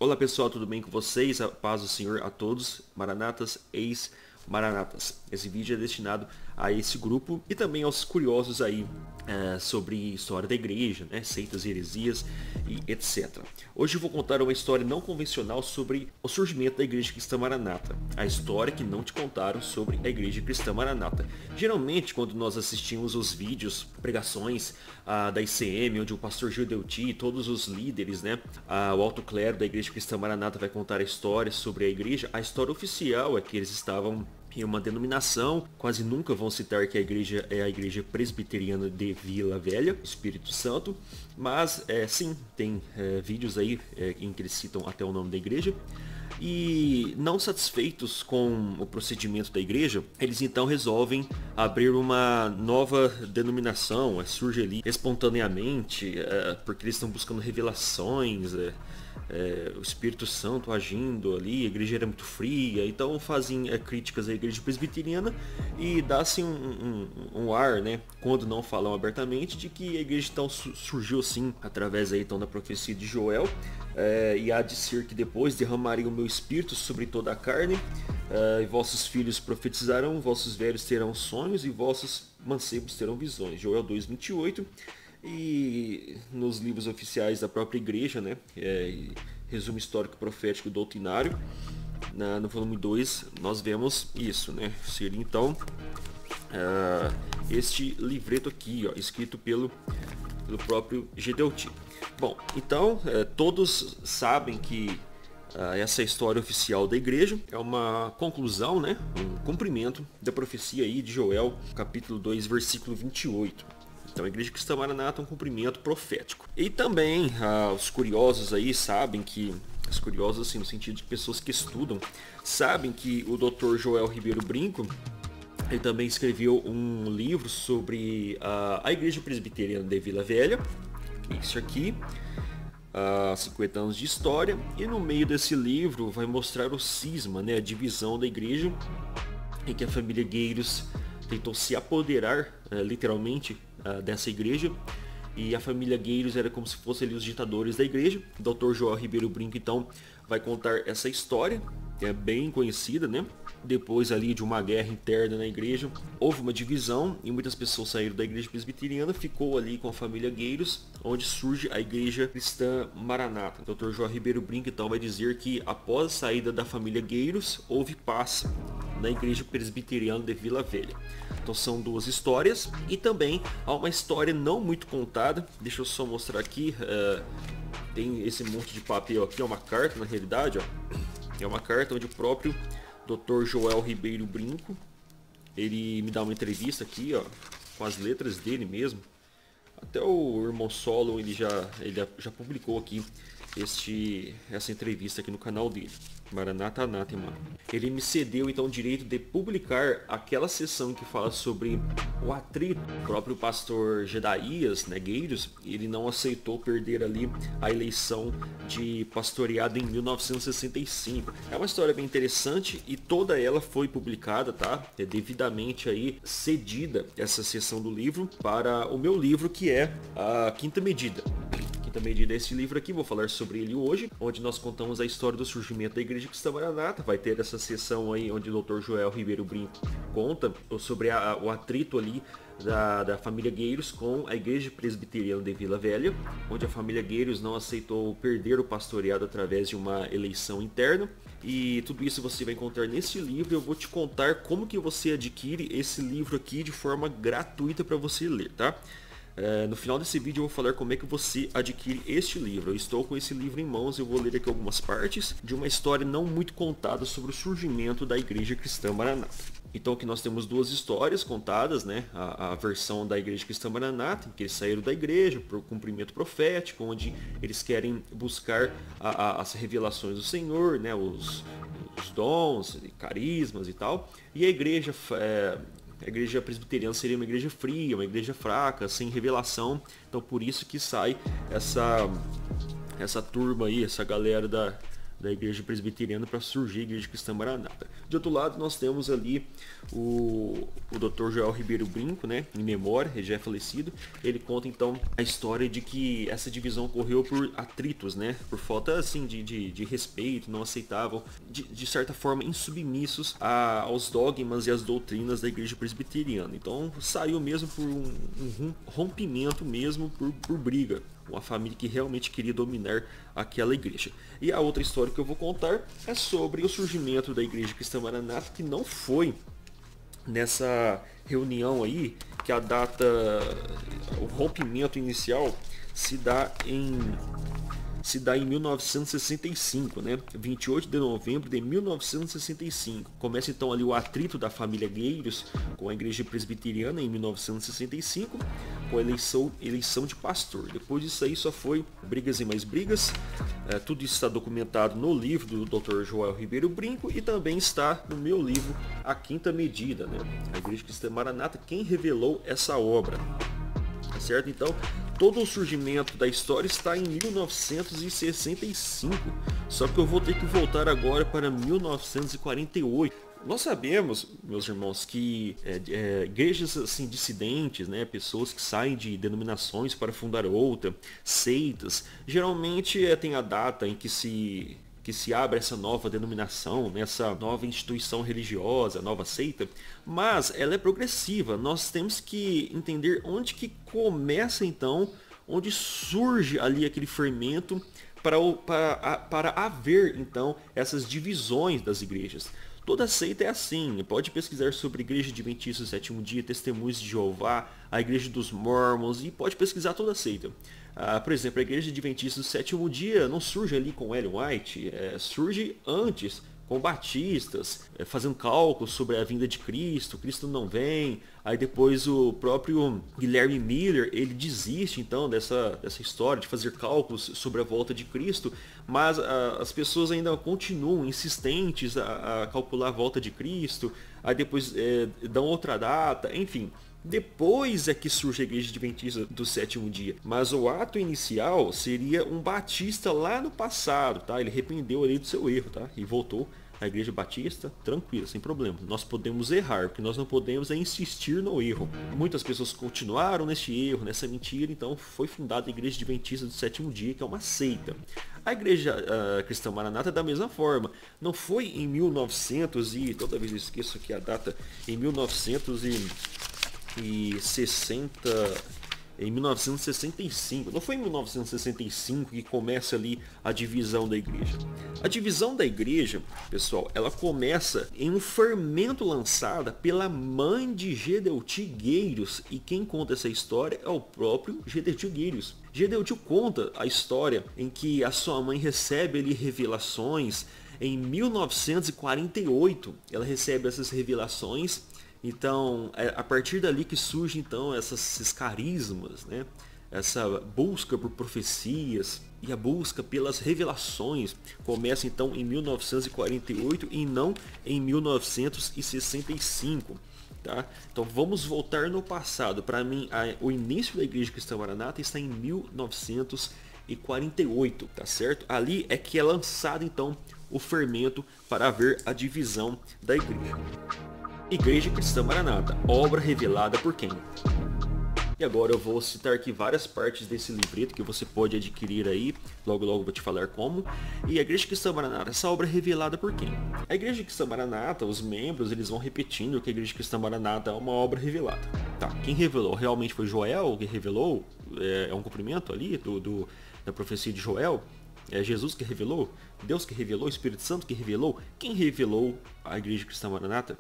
Olá pessoal, tudo bem com vocês? A paz do Senhor a todos, maranatas, ex-maranatas. Esse vídeo é destinado a esse grupo e também aos curiosos aí sobre história da igreja, né? Seitas, heresias e etc. Hoje eu vou contar uma história não convencional sobre o surgimento da igreja cristã maranata. A história que não te contaram sobre a igreja cristã maranata. Geralmente quando nós assistimos os vídeos, pregações da ICM, onde o pastor Gil Delty e todos os líderes, né? O alto clero da igreja cristã maranata vai contar a história sobre a igreja. A história oficial é que eles estavam em uma denominação, quase nunca vão citar que a igreja é a igreja presbiteriana de Vila Velha, Espírito Santo, mas sim, tem vídeos aí em que eles citam até o nome da igreja. E não satisfeitos com o procedimento da igreja, eles então resolvem abrir uma nova denominação, surge ali espontaneamente, porque eles estão buscando revelações, o Espírito Santo agindo ali, a igreja era muito fria, então fazem críticas à igreja presbiteriana e dá-se um ar, né, quando não falam abertamente, de que a igreja então surgiu assim, através aí, então, da profecia de Joel, e há de ser que depois derramarei o meu espírito sobre toda a carne, e vossos filhos profetizarão, vossos velhos terão sonhos e vossos mancebos terão visões. Joel 2:28. E nos livros oficiais da própria igreja, né, resumo histórico profético doutrinário, no volume 2 nós vemos isso, né, seria então este livreto aqui, ó, escrito pelo próprio Gedelti. Bom, então todos sabem que essa história oficial da igreja é uma conclusão, né, um cumprimento da profecia aí de Joel, capítulo 2, versículo 28. Então a igreja cristã maranata é um cumprimento profético. E também os curiosos aí sabem que, os curiosos assim no sentido de pessoas que estudam, sabem que o Dr. Joel Ribeiro Brinco, ele também escreveu um livro sobre a igreja presbiteriana de Vila Velha, isso aqui, 50 anos de história, e no meio desse livro vai mostrar o cisma, né, a divisão da igreja, em que a família Gueiros tentou se apoderar, literalmente, dessa igreja, e a família Gueiros era como se fossem ali os ditadores da igreja. O Dr. Joel Ribeiro Brinco então vai contar essa história, que é bem conhecida, né? Depois ali de uma guerra interna na igreja, houve uma divisão e muitas pessoas saíram da igreja presbiteriana, ficou ali com a família Gueiros, onde surge a igreja cristã maranata. O Dr. Joel Ribeiro Brinco então vai dizer que após a saída da família Gueiros, houve paz na igreja presbiteriana de Vila Velha. Então são duas histórias e também há uma história não muito contada. Deixa eu só mostrar aqui, tem esse monte de papel aqui, é uma carta na realidade, ó. É uma carta onde o próprio Dr. Joel Ribeiro Brinco, ele me dá uma entrevista aqui, ó, com as letras dele mesmo. Até o irmão Solo ele já publicou aqui essa entrevista aqui no canal dele, Maranata Anátema. Ele me cedeu então o direito de publicar aquela sessão que fala sobre o atrito. O próprio pastor Gedaías, né, Gueiros, ele não aceitou perder ali a eleição de pastoreado em 1965. É uma história bem interessante e toda ela foi publicada, tá? É devidamente aí cedida essa sessão do livro para o meu livro, que é a Quinta Medida. Quinta Medida é esse livro aqui, vou falar sobre ele hoje, onde nós contamos a história do surgimento da igreja cristã maranata. Vai ter essa sessão aí onde o Dr. Joel Ribeiro Brinco conta sobre o atrito ali da família Gueiros com a igreja presbiteriana de Vila Velha, onde a família Gueiros não aceitou perder o pastoreado através de uma eleição interna. E tudo isso você vai encontrar nesse livro. Eu vou te contar como que você adquire esse livro aqui de forma gratuita para você ler, tá? No final desse vídeo eu vou falar como é que você adquire este livro. Eu estou com esse livro em mãos, eu vou ler aqui algumas partes de uma história não muito contada sobre o surgimento da igreja cristã maranata. Então aqui nós temos duas histórias contadas, né? A versão da igreja cristã maranata, em que eles saíram da igreja por cumprimento profético, onde eles querem buscar as revelações do Senhor, né? Os dons, carismas e tal. E a igreja presbiteriana seria uma igreja fria, uma igreja fraca, sem revelação. Então por isso que sai essa turma aí, essa galera da igreja presbiteriana para surgir a Igreja Cristã Maranata. De outro lado, nós temos ali o Dr. Joel Ribeiro Brinco, né, em memória, ele já é falecido. Ele conta então a história de que essa divisão ocorreu por atritos, né, por falta assim de respeito, não aceitavam, de certa forma insubmissos aos dogmas e às doutrinas da igreja presbiteriana. Então saiu mesmo por um rompimento mesmo, por briga. Uma família que realmente queria dominar aquela igreja. E a outra história que eu vou contar é sobre o surgimento da Igreja Cristã Maranata, que não foi nessa reunião aí, que a data, o rompimento inicial se dá em 1965, né? 28 de novembro de 1965. Começa então ali o atrito da família Gueiros com a igreja presbiteriana em 1965, com a eleição de pastor. Depois disso aí só foi brigas e mais brigas. Tudo isso está documentado no livro do Dr. Joel Ribeiro Brinco e também está no meu livro A Quinta Medida, né? A Igreja Cristã Maranata, quem revelou essa obra. Certo? Então, todo o surgimento da história está em 1965, só que eu vou ter que voltar agora para 1948. Nós sabemos, meus irmãos, que igrejas assim, dissidentes, né, pessoas que saem de denominações para fundar outra, seitas, geralmente tem a data em que se abre essa nova denominação, essa nova instituição religiosa, nova seita, mas ela é progressiva. Nós temos que entender onde que começa então, onde surge ali aquele fermento para haver então essas divisões das igrejas. Toda seita é assim, pode pesquisar sobre a Igreja Adventista do Sétimo Dia, Testemunhos de Jeová, a Igreja dos Mormons, e pode pesquisar toda a seita. Por exemplo, a Igreja Adventista do Sétimo Dia não surge ali com Ellen White, surge antes com batistas, fazendo cálculos sobre a vinda de Cristo, Cristo não vem. Aí depois o próprio Guilherme Miller, ele desiste então dessa história de fazer cálculos sobre a volta de Cristo, mas as pessoas ainda continuam insistentes a calcular a volta de Cristo, aí depois dão outra data, enfim. Depois é que surge a Igreja Adventista do Sétimo Dia. Mas o ato inicial seria um batista lá no passado, tá? Ele arrependeu ali do seu erro, tá? E voltou à Igreja Batista, tranquilo, sem problema. Nós podemos errar, o que nós não podemos é insistir no erro. Muitas pessoas continuaram nesse erro, nessa mentira, então foi fundada a Igreja Adventista do Sétimo Dia, que é uma seita. A Igreja Cristã Maranata é da mesma forma. Não foi em 1900 e... toda vez eu esqueço aqui a data. Em 1965, não foi em 1965 que começa ali a divisão da igreja. A divisão da igreja, pessoal, ela começa em um fermento lançado pela mãe de Gedeuti Gueiros, e quem conta essa história é o próprio Gedeuti Gueiros. Gedeuti conta a história em que a sua mãe recebe ali revelações. Em 1948, ela recebe essas revelações. Então, a partir dali que surgem então esses carismas, né? Essa busca por profecias e a busca pelas revelações começa então em 1948 e não em 1965. Tá? Então vamos voltar no passado. Para mim, o início da Igreja Cristã Maranata está em 1948, tá certo? Ali é que é lançado então o fermento para haver a divisão da igreja. Igreja Cristã Maranata, obra revelada por quem? E agora eu vou citar aqui várias partes desse livreto que você pode adquirir aí, logo logo vou te falar como. E a Igreja Cristã Maranata, essa obra é revelada por quem? A Igreja Cristã Maranata, os membros, eles vão repetindo que a Igreja Cristã Maranata é uma obra revelada. Tá, quem revelou? Realmente foi Joel que revelou? É um cumprimento ali da profecia de Joel? É Jesus que revelou? Deus que revelou? O Espírito Santo que revelou? Quem revelou a Igreja Cristã Maranata?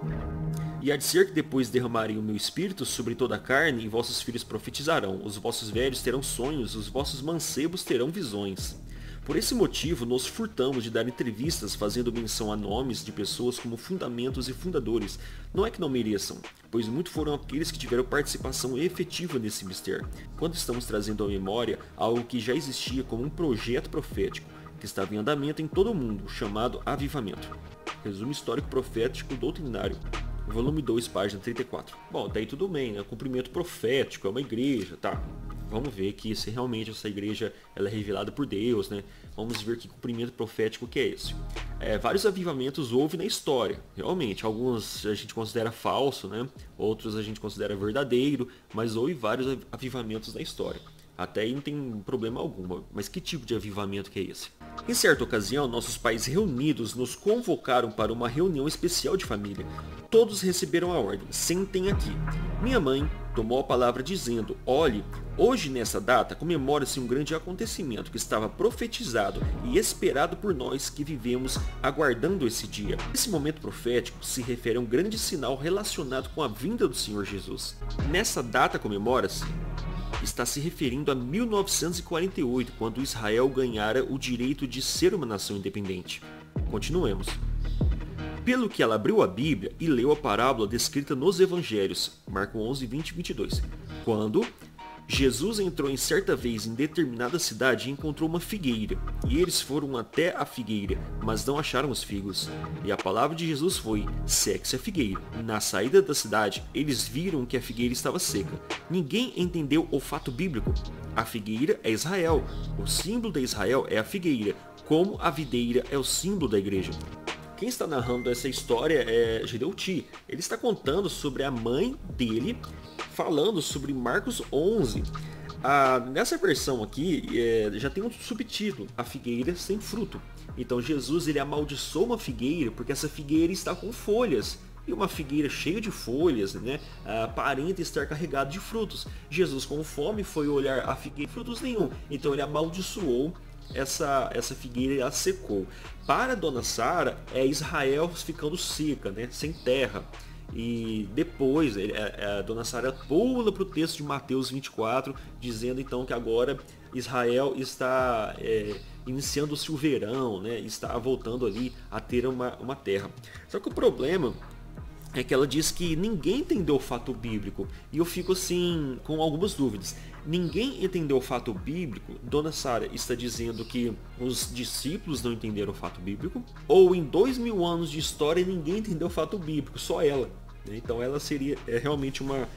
E há de ser que depois derramarei o meu Espírito sobre toda a carne, e vossos filhos profetizarão, os vossos velhos terão sonhos, os vossos mancebos terão visões. Por esse motivo, nos furtamos de dar entrevistas fazendo menção a nomes de pessoas como fundamentos e fundadores. Não é que não mereçam, pois muito foram aqueles que tiveram participação efetiva nesse mistério, quando estamos trazendo à memória algo que já existia como um projeto profético, que estava em andamento em todo o mundo, chamado Avivamento. Resumo histórico profético doutrinário. Volume 2, página 34. Bom, daí tudo bem, né? Cumprimento profético, é uma igreja, tá? vamos ver que se realmente essa igreja ela é revelada por Deus, né? Vamos ver que cumprimento profético que é esse. Vários avivamentos houve na história, realmente. Alguns a gente considera falso, né? Outros a gente considera verdadeiro, mas houve vários avivamentos na história. Até aí não tem problema algum, mas que tipo de avivamento que é esse? Em certa ocasião, nossos pais reunidos nos convocaram para uma reunião especial de família. Todos receberam a ordem, sentem aqui. Minha mãe tomou a palavra dizendo, olhe, hoje nessa data comemora-se um grande acontecimento que estava profetizado e esperado por nós que vivemos aguardando esse dia. Esse momento profético se refere a um grande sinal relacionado com a vinda do Senhor Jesus. Nessa data comemora-se está se referindo a 1948, quando Israel ganhara o direito de ser uma nação independente. Continuemos. Pelo que ela abriu a Bíblia e leu a parábola descrita nos Evangelhos, Marcos 11, 20 e 22, quando Jesus entrou em certa vez em determinada cidade e encontrou uma figueira, e eles foram até a figueira, mas não acharam os figos. E a palavra de Jesus foi, seque-se a figueira. Na saída da cidade, eles viram que a figueira estava seca. Ninguém entendeu o fato bíblico. A figueira é Israel. O símbolo de Israel é a figueira, como a videira é o símbolo da igreja. Quem está narrando essa história é Gedeuti. Ele está contando sobre a mãe dele, falando sobre Marcos 11. Nessa versão aqui, já tem um subtítulo, a figueira sem fruto. Então Jesus ele amaldiçoou uma figueira porque essa figueira está com folhas. E uma figueira cheia de folhas, né, aparenta estar carregada de frutos. Jesus com fome foi olhar a figueira e frutos nenhum. Então ele amaldiçoou essa figueira e ela secou. Para Dona Sara é Israel ficando seca, né, sem terra. E depois a Dona Sara pula para o texto de Mateus 24, dizendo então que agora Israel está iniciando-se o verão, né, está voltando ali a ter uma terra. Só que o problema é que ela diz que ninguém entendeu o fato bíblico. E eu fico assim com algumas dúvidas. Ninguém entendeu o fato bíblico? Dona Sara está dizendo que os discípulos não entenderam o fato bíblico? Ou em 2000 anos de história ninguém entendeu o fato bíblico? Só ela. Então ela seria realmente uma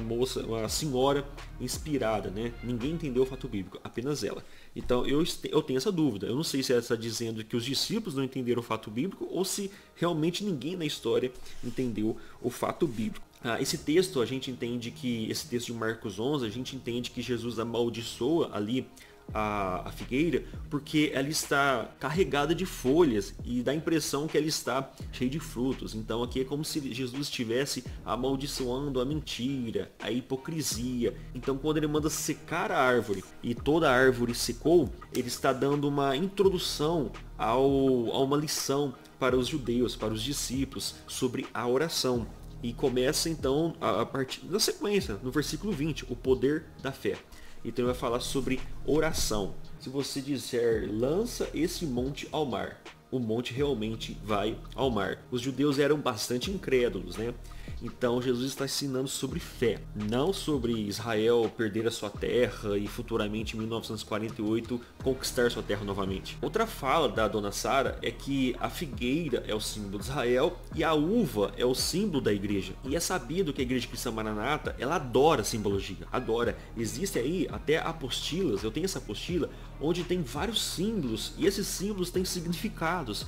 moça, uma senhora inspirada, né? Ninguém entendeu o fato bíblico, apenas ela. Então eu tenho essa dúvida. Eu não sei se ela está dizendo que os discípulos não entenderam o fato bíblico ou se realmente ninguém na história entendeu o fato bíblico. Esse texto, a gente entende que, esse texto de Marcos 11, a gente entende que Jesus amaldiçoa ali a figueira porque ela está carregada de folhas e dá a impressão que ela está cheia de frutos. Então aqui é como se Jesus estivesse amaldiçoando a mentira, a hipocrisia. Então quando ele manda secar a árvore e toda a árvore secou, ele está dando uma introdução a uma lição para os judeus, para os discípulos, sobre a oração. E começa então a partir da sequência, no versículo 20, o poder da fé. Então ele vai falar sobre oração. Se você disser, lança esse monte ao mar, o monte realmente vai ao mar. Os judeus eram bastante incrédulos, né? Então Jesus está ensinando sobre fé, não sobre Israel perder a sua terra e futuramente em 1948 conquistar sua terra novamente. Outra fala da Dona Sara é que a figueira é o símbolo de Israel e a uva é o símbolo da igreja. E é sabido que a Igreja Cristã Maranata, ela adora simbologia, adora. Existe aí até apostilas, eu tenho essa apostila, onde tem vários símbolos e esses símbolos têm significados,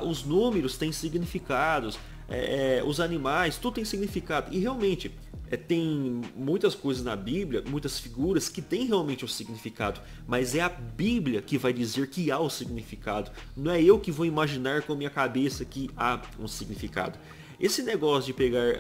os números têm significados. Os animais, tudo tem significado. E realmente, tem muitas coisas na Bíblia, muitas figuras que têm realmente um significado. Mas é a Bíblia que vai dizer que há o significado. Não é eu que vou imaginar com a minha cabeça que há um significado. Esse negócio de pegar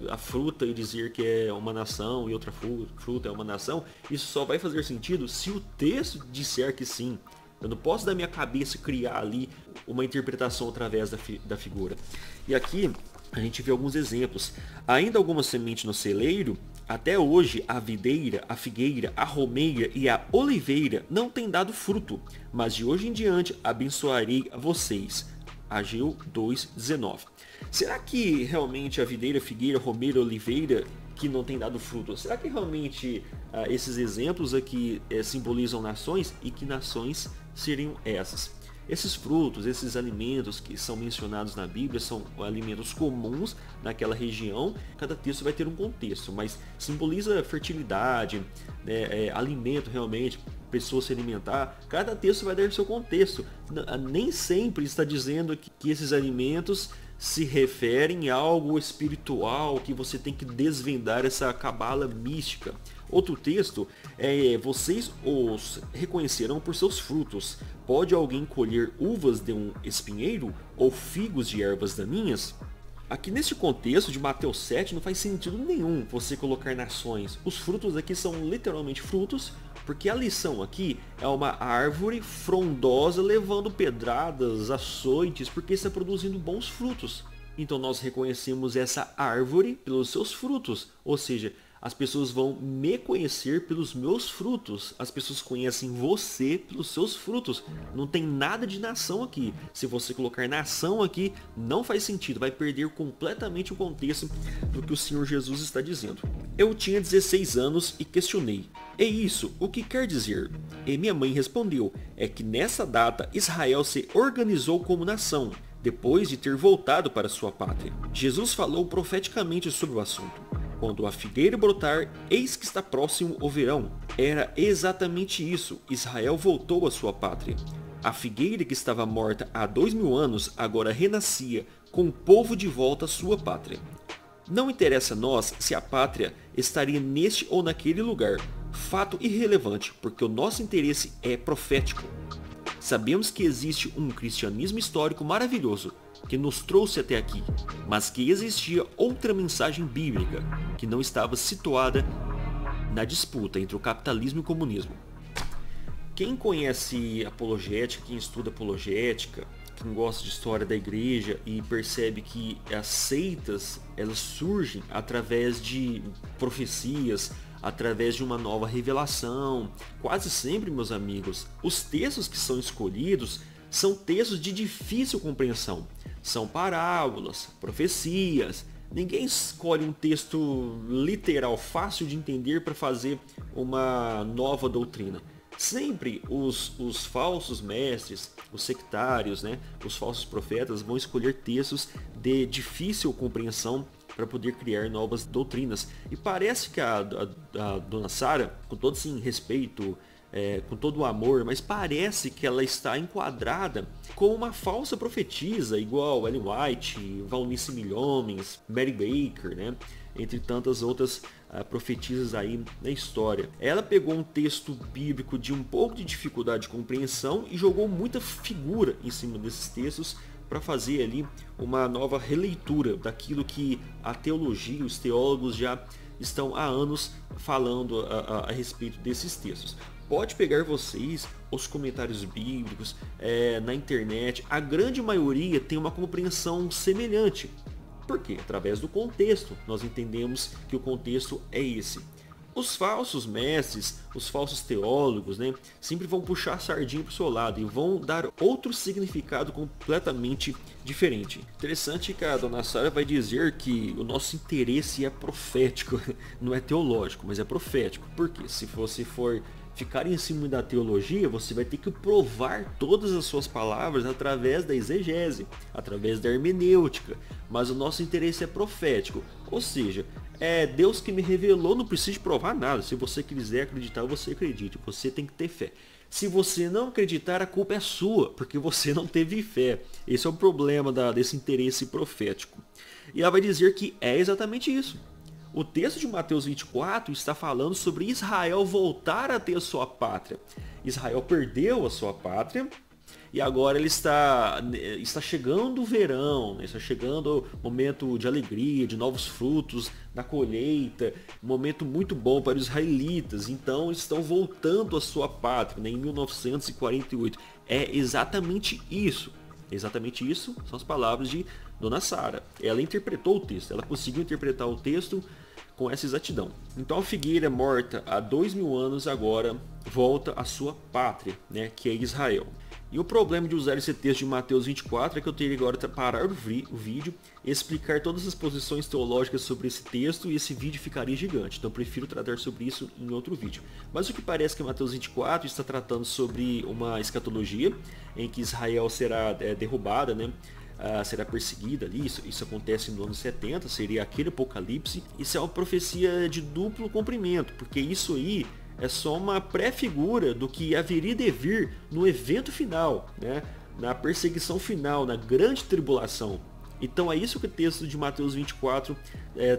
a fruta e dizer que é uma nação e outra fruta é uma nação, isso só vai fazer sentido se o texto disser que sim. Eu não posso da minha cabeça criar ali uma interpretação através da figura. E aqui a gente vê alguns exemplos. Ainda algumas sementes no celeiro, até hoje a videira, a figueira, a romeira e a oliveira não têm dado fruto, mas de hoje em diante abençoarei a vocês. Ageu 2:19. Será que realmente a videira, figueira, romeira, oliveira que não tem dado fruto, será que realmente esses exemplos aqui simbolizam nações? E que nações seriam essas? Esses frutos, esses alimentos que são mencionados na Bíblia são alimentos comuns naquela região. Cada texto vai ter um contexto, mas simboliza fertilidade, né, alimento realmente, pessoas se alimentar. Cada texto vai dar seu contexto. Nem sempre está dizendo que esses alimentos se referem a algo espiritual, que você tem que desvendar essa cabala mística. Outro texto é: vocês os reconhecerão por seus frutos. Pode alguém colher uvas de um espinheiro ou figos de ervas daninhas? Aqui neste contexto de Mateus 7 não faz sentido nenhum você colocar nações. Os frutos aqui são literalmente frutos, porque a lição aqui é uma árvore frondosa levando pedradas, açoites, porque está produzindo bons frutos. Então nós reconhecemos essa árvore pelos seus frutos, ou seja, as pessoas vão me conhecer pelos meus frutos. As pessoas conhecem você pelos seus frutos. Não tem nada de nação aqui. Se você colocar nação aqui, não faz sentido. Vai perder completamente o contexto do que o Senhor Jesus está dizendo. Eu tinha 16 anos e questionei: é isso, o que quer dizer? E minha mãe respondeu: é que nessa data Israel se organizou como nação, depois de ter voltado para sua pátria. Jesus falou profeticamente sobre o assunto. Quando a figueira brotar, eis que está próximo o verão. Era exatamente isso. Israel voltou à sua pátria. A figueira que estava morta há 2000 anos agora renascia, com o povo de volta à sua pátria. Não interessa a nós se a pátria estaria neste ou naquele lugar. Fato irrelevante, porque o nosso interesse é profético. Sabemos que existe um cristianismo histórico maravilhoso que nos trouxe até aqui, mas que existia outra mensagem bíblica que não estava situada na disputa entre o capitalismo e o comunismo. Quem conhece apologética, quem estuda apologética, quem gosta de história da igreja e percebe que as seitas elas surgem através de profecias, através de uma nova revelação. Quase sempre, meus amigos, os textos que são escolhidos são textos de difícil compreensão. São parábolas, profecias. Ninguém escolhe um texto literal, fácil de entender para fazer uma nova doutrina. Sempre os falsos mestres, os sectários, né, os falsos profetas vão escolher textos de difícil compreensão para poder criar novas doutrinas. E parece que a dona Sara, com todo esse respeito, com todo o amor, mas parece que ela está enquadrada como uma falsa profetisa, igual Ellen White, Valnice Milhomens, Mary Baker, né? Entre tantas outras profetisas aí na história. Ela pegou um texto bíblico de um pouco de dificuldade de compreensão e jogou muita figura em cima desses textos para fazer ali uma nova releitura daquilo que a teologia, os teólogos já estão há anos falando a respeito desses textos. Pode pegar vocês os comentários bíblicos na internet, a grande maioria tem uma compreensão semelhante. Por quê? Através do contexto, nós entendemos que o contexto é esse. Os falsos mestres, os falsos teólogos, né, sempre vão puxar a sardinha para o seu lado e vão dar outro significado completamente diferente. Interessante que a dona Sara vai dizer que o nosso interesse é profético, não é teológico, mas é profético. Porque se você for ficar em cima da teologia, você vai ter que provar todas as suas palavras através da exegese, através da hermenêutica. Mas o nosso interesse é profético, ou seja, é Deus que me revelou, não precisa provar nada. Se você quiser acreditar, você acredite, você tem que ter fé. Se você não acreditar, a culpa é sua, porque você não teve fé. Esse é o problema desse interesse profético. E ela vai dizer que é exatamente isso. O texto de Mateus 24 está falando sobre Israel voltar a ter a sua pátria. Israel perdeu a sua pátria e agora ele está chegando o verão, né? Está chegando o momento de alegria, de novos frutos, da colheita, um momento muito bom para os israelitas. Então estão voltando à sua pátria, né? Em 1948. É exatamente isso. Exatamente isso são as palavras de Dona Sara. Ela interpretou o texto, ela conseguiu interpretar o texto com essa exatidão. Então a figueira morta há 2000 anos agora volta à sua pátria, né, que é Israel. E o problema de usar esse texto de Mateus 24 é que eu teria agora que parar o vídeo, explicar todas as posições teológicas sobre esse texto e esse vídeo ficaria gigante. Então eu prefiro tratar sobre isso em outro vídeo. Mas o que parece que Mateus 24 está tratando sobre uma escatologia em que Israel será derrubada, né? Será perseguida ali, isso acontece no ano 70, seria aquele apocalipse. Isso é uma profecia de duplo cumprimento, porque isso aí é só uma pré-figura do que haveria de vir no evento final, né? Na perseguição final, na grande tribulação. Então é isso que o texto de Mateus 24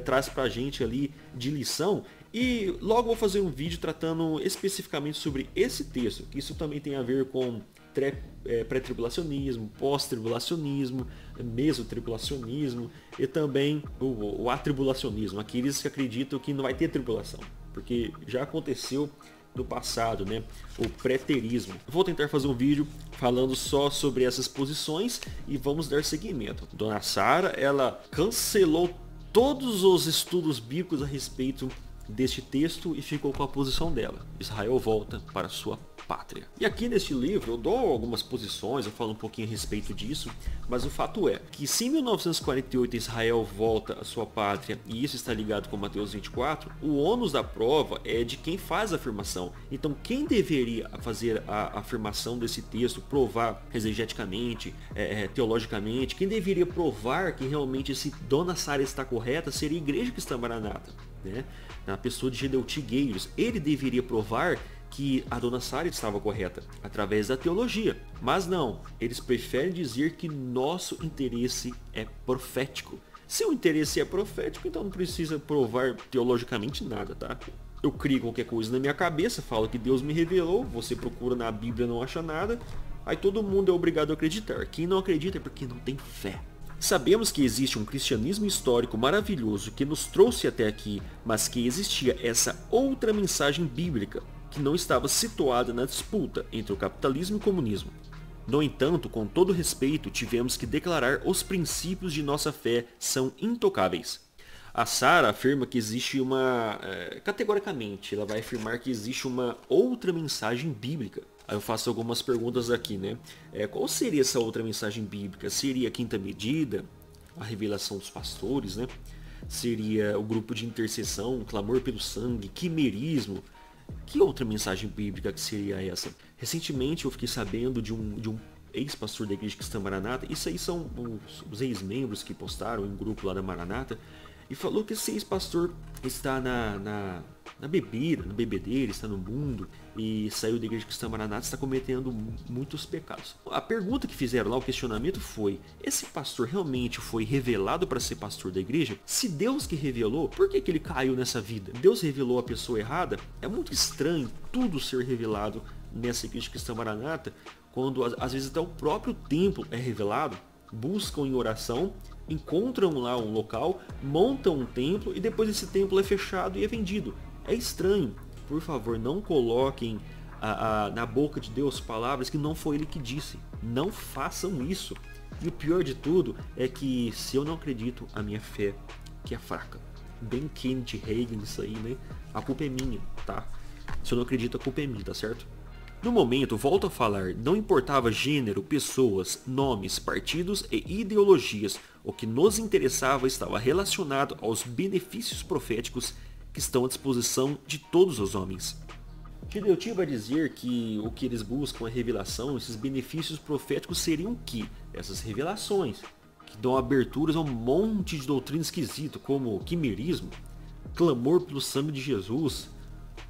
traz pra gente ali de lição. E logo vou fazer um vídeo tratando especificamente sobre esse texto, que isso também tem a ver com pré-tribulacionismo, pós-tribulacionismo, mesotribulacionismo e também o atribulacionismo, aqueles que acreditam que não vai ter tribulação, porque já aconteceu no passado, né? O preterismo. Vou tentar fazer um vídeo falando só sobre essas posições e vamos dar seguimento. Dona Sara, ela cancelou todos os estudos bíblicos a respeito deste texto e ficou com a posição dela. Israel volta para sua pátria. E aqui neste livro eu dou algumas posições, eu falo um pouquinho a respeito disso, mas o fato é que se em 1948 Israel volta à sua pátria, e isso está ligado com Mateus 24, o ônus da prova é de quem faz a afirmação. Então quem deveria fazer a afirmação desse texto, provar exegeticamente, teologicamente, quem deveria provar que realmente esse Dona Sara está correta seria a igreja cristã Maranata, né? Na pessoa de Gedeuti Gueiros. Ele deveria provar que a Dona Sara estava correta, através da teologia. Mas não, eles preferem dizer que nosso interesse é profético. Se o interesse é profético, então não precisa provar teologicamente nada, tá? Eu crio qualquer coisa na minha cabeça, falo que Deus me revelou, você procura na Bíblia e não acha nada, aí todo mundo é obrigado a acreditar. Quem não acredita é porque não tem fé. Sabemos que existe um cristianismo histórico maravilhoso que nos trouxe até aqui, mas que existia essa outra mensagem bíblica, que não estava situada na disputa entre o capitalismo e o comunismo. No entanto, com todo respeito, tivemos que declarar os princípios de nossa fé são intocáveis. A Sara afirma que existe categoricamente, ela vai afirmar que existe uma outra mensagem bíblica. Aí eu faço algumas perguntas aqui, né? Qual seria essa outra mensagem bíblica? Seria a quinta medida? A revelação dos pastores, né? Seria o grupo de intercessão, clamor pelo sangue, quimerismo? Que outra mensagem bíblica que seria essa? Recentemente eu fiquei sabendo de um ex-pastor da Igreja Cristã Maranata. Isso aí são os ex-membros que postaram em um grupo lá da Maranata. E falou que esse ex-pastor está na bebedeira, está no mundo e saiu da Igreja Cristã Maranata, está cometendo muitos pecados. A pergunta que fizeram lá, o questionamento foi: esse pastor realmente foi revelado para ser pastor da igreja? Se Deus que revelou, por que ele caiu nessa vida? Deus revelou a pessoa errada? É muito estranho tudo ser revelado nessa Igreja Cristã Maranata, quando às vezes até o próprio templo é revelado. Buscam em oração, encontram lá um local, montam um templo e depois esse templo é fechado e é vendido. É estranho. Por favor, não coloquem na boca de Deus palavras que não foi Ele que disse. Não façam isso. E o pior de tudo é que se eu não acredito, a minha fé que é fraca. Bem Kenneth Hagin isso aí, né? A culpa é minha, tá? Se eu não acredito, a culpa é minha, tá certo? No momento, volto a falar, não importava gênero, pessoas, nomes, partidos e ideologias, o que nos interessava estava relacionado aos benefícios proféticos que estão à disposição de todos os homens. Gedeuti vai dizer que o que eles buscam é revelação, esses benefícios proféticos seriam o que? Essas revelações, que dão aberturas a um monte de doutrina esquisita, como quimerismo, clamor pelo sangue de Jesus,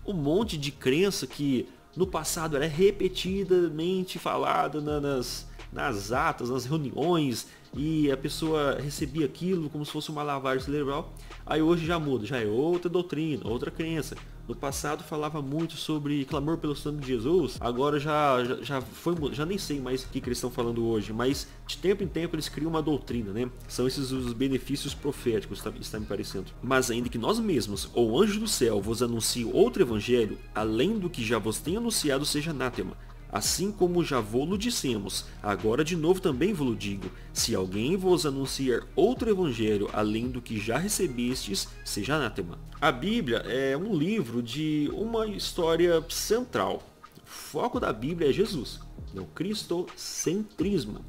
um monte de crença que no passado era repetidamente falada nas atas, nas reuniões, e a pessoa recebia aquilo como se fosse uma lavagem cerebral. Aí hoje já muda, já é outra doutrina, outra crença. No passado falava muito sobre clamor pelo sangue de Jesus, agora já nem sei mais o que eles estão falando hoje, mas de tempo em tempo eles criam uma doutrina, né? São esses os benefícios proféticos, está me parecendo. Mas ainda que nós mesmos, ou anjo do céu, vos anuncie outro evangelho, além do que já vos tenho anunciado, seja anátema. Assim como já vô-lo dissemos, agora de novo também vô-lo digo, se alguém vos anunciar outro evangelho além do que já recebestes, seja anátema. A Bíblia é um livro de uma história central. O foco da Bíblia é Jesus. Não, cristocentrismo.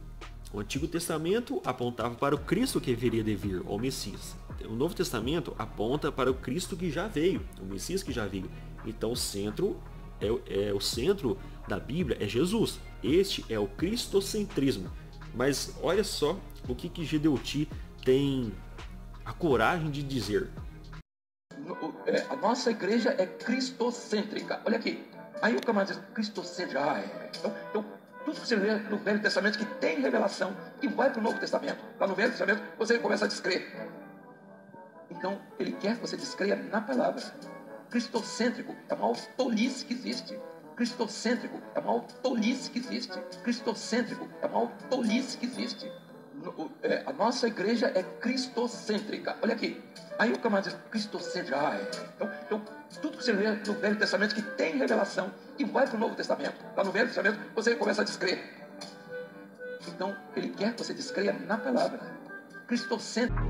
O Antigo Testamento apontava para o Cristo que viria de vir, ou Messias. O Novo Testamento aponta para o Cristo que já veio, o Messias que já veio. Então o centro o centro da Bíblia é Jesus. Este é o cristocentrismo. Mas olha só o que Gedeuti tem a coragem de dizer. A nossa igreja é cristocêntrica. Olha aqui. Aí o camarada diz, cristocêntrica. Então, tudo que você lê no Velho Testamento que tem revelação, que vai para o Novo Testamento. Lá no Velho Testamento, você começa a descrer. Então, ele quer que você descreia na palavra. Cristocêntrico é a maior tolice que existe. Cristocêntrico é a maior tolice que existe. Cristocêntrico é a maior tolice que existe. A nossa igreja é cristocêntrica. Olha aqui. Aí o camarada diz, cristocêntrica. Então, tudo que você lê no Velho Testamento que tem revelação, que vai para o Novo Testamento. Lá no Velho Testamento, você começa a descrer. Então, ele quer que você descreia na palavra. Cristocêntrico.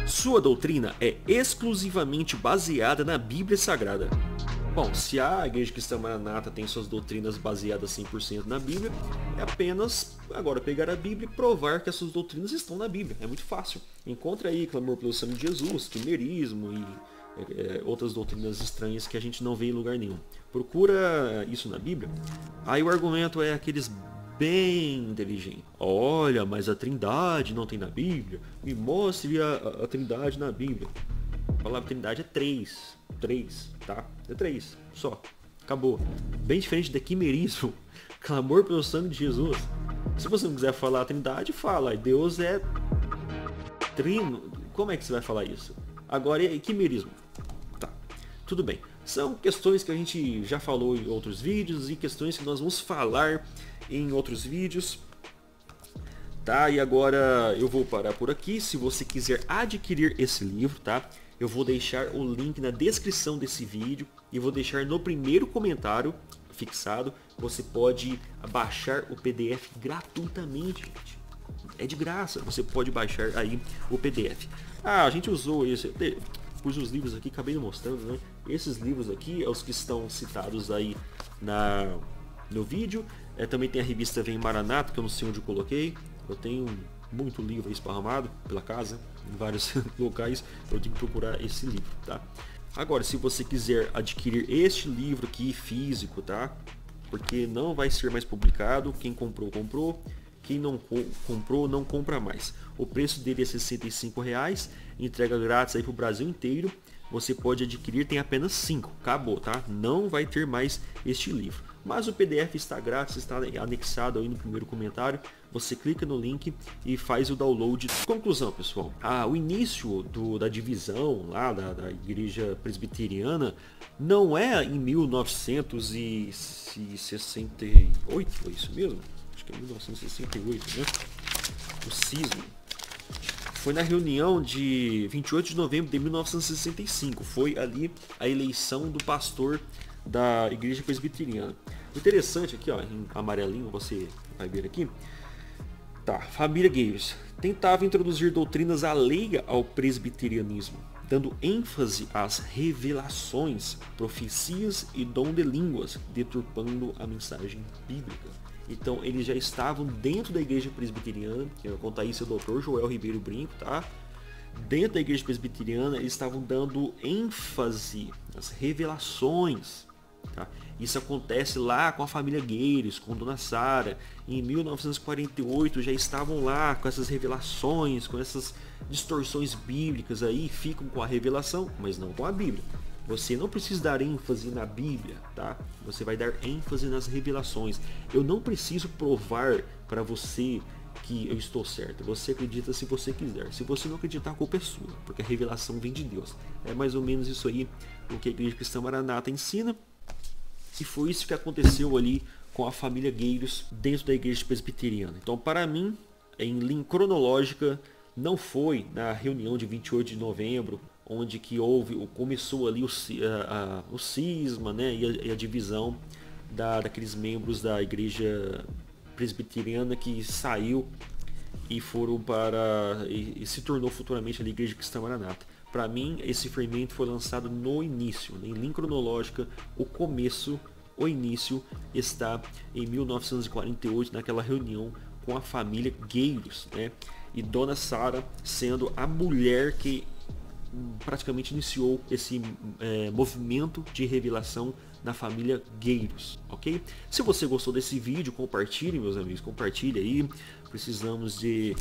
Sua doutrina é exclusivamente baseada na Bíblia Sagrada. Bom, se a Igreja Cristã Maranata tem suas doutrinas baseadas 100% na Bíblia, é apenas agora pegar a Bíblia e provar que essas doutrinas estão na Bíblia. É muito fácil. Encontre aí clamor pelo sangue de Jesus, quimerismo e outras doutrinas estranhas que a gente não vê em lugar nenhum. Procura isso na Bíblia. Aí o argumento é aqueles bem inteligente. Olha, mas a Trindade não tem na Bíblia. Me mostre a Trindade na Bíblia. A palavra Trindade é 3, tá? É 3, só. Acabou. Bem diferente de quimerismo. Clamor pelo sangue de Jesus. Se você não quiser falar a Trindade, fala. Deus é trino. Como é que você vai falar isso? Agora é quimerismo. Tá. Tudo bem. São questões que a gente já falou em outros vídeos e questões que nós vamos falar em outros vídeos. Tá? E agora eu vou parar por aqui. Se você quiser adquirir esse livro, tá? Eu vou deixar o link na descrição desse vídeo e vou deixar no primeiro comentário fixado. Você pode baixar o PDF gratuitamente, gente. É de graça, você pode baixar aí o PDF. A gente usou esse, pus os livros aqui, acabei mostrando, né? Esses livros aqui é os que estão citados aí no vídeo. Também tem a revista Vem Maranata, que eu não sei onde eu coloquei. Eu tenho muito livro esparramado pela casa, em vários locais. Eu tenho que procurar esse livro, tá? Agora, se você quiser adquirir este livro aqui físico, tá? Porque não vai ser mais publicado. Quem comprou, comprou. Quem não comprou, não compra mais. O preço dele é R$65, entrega grátis aí pro Brasil inteiro. Você pode adquirir, tem apenas 5, acabou, tá? Não vai ter mais este livro. Mas o PDF está grátis, está anexado aí no primeiro comentário. Você clica no link e faz o download. Conclusão, pessoal. O início da divisão lá da igreja presbiteriana não é em 1968, foi isso mesmo? Acho que é 1968, né? O cisma. Foi na reunião de 28 de novembro de 1965. Foi ali a eleição do pastor da igreja presbiteriana. Interessante aqui, ó, em amarelinho, você vai ver aqui. Tá, família Geiros tentava introduzir doutrinas alheias ao presbiterianismo, dando ênfase às revelações, profecias e dom de línguas, deturpando a mensagem bíblica. Então eles já estavam dentro da igreja presbiteriana, que eu contar isso é o Dr. Joel Ribeiro Brinco, tá? Dentro da igreja presbiteriana eles estavam dando ênfase às revelações, tá? Isso acontece lá com a família Geiros, com Dona Sara. Em 1948 já estavam lá com essas revelações, com essas distorções bíblicas aí, ficam com a revelação, mas não com a Bíblia. Você não precisa dar ênfase na Bíblia, tá? Você vai dar ênfase nas revelações. Eu não preciso provar para você que eu estou certo. Você acredita se você quiser. Se você não acreditar, a culpa é sua, porque a revelação vem de Deus. É mais ou menos isso aí o que a Igreja Cristã Maranata ensina. E foi isso que aconteceu ali com a família Geiros dentro da igreja presbiteriana. Então, para mim, em linha cronológica, não foi na reunião de 28 de novembro, onde que começou ali o cisma, né, e a divisão daqueles membros da igreja presbiteriana que saiu e foram e se tornou futuramente a Igreja Cristã Maranata. Para mim, esse fermento foi lançado no início, em linha cronológica, o começo o início está em 1948, naquela reunião com a família Gueiros, né? E Dona Sara sendo a mulher que praticamente iniciou esse movimento de revelação na família Gueiros, ok? Se você gostou desse vídeo, compartilhe, meus amigos, compartilhe aí. Precisamos de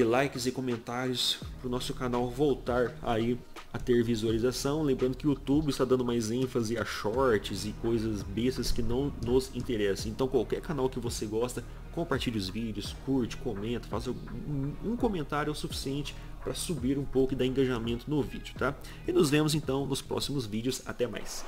likes e comentários para o nosso canal voltar aí a ter visualização. Lembrando que o YouTube está dando mais ênfase a shorts e coisas bestas que não nos interessam. Então qualquer canal que você gosta, compartilhe os vídeos, curte, comenta, faça um comentário é o suficiente para subir um pouco e dar engajamento no vídeo, tá? E nos vemos então nos próximos vídeos. Até mais!